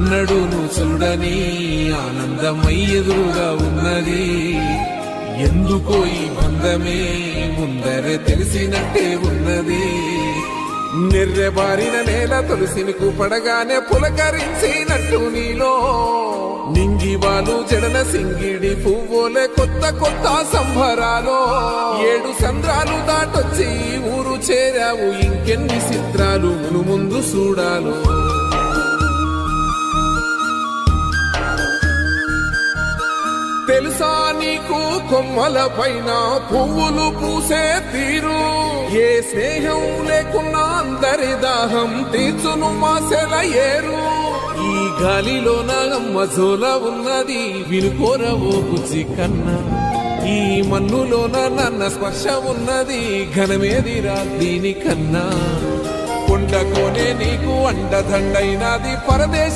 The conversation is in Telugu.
ఎన్నడూను చూడని ఆనందమై ఎదురుగా ఉన్నది. ఎందుకో ఈ బంధమే ముందరే తెలిసినట్టే ఉన్నది. నిర్రెబారిన నేల తులసిని పడగానే పులకరించినట్టు నీలో నింగివాలు జడన సింగిడి పువ్వులే కొత్త కొత్త సంబరాలో. 7 సంద్రాలు దాటొచ్చి ఊరు చేరావు, ఇంకెన్ని చిత్రాలు మును ముందు చూడాలో. తెలుసా నీకు కొమ్మల పైన పువ్వులు పూసే తీరు? ఏ స్నేహం లేకున్నా అందరి దాహం తీర్చును మాసెల ఏరు. ఈ గాలిలోన మజోల ఉన్నది, వినుకోరవో బుజ్జి కన్నా. ఈ మన్నులోన నన్న స్పర్శ ఉన్నది, ఘనమేదిరా దీనికన్నా. కొండకోనే నీకు అండదండైనది పరదేశ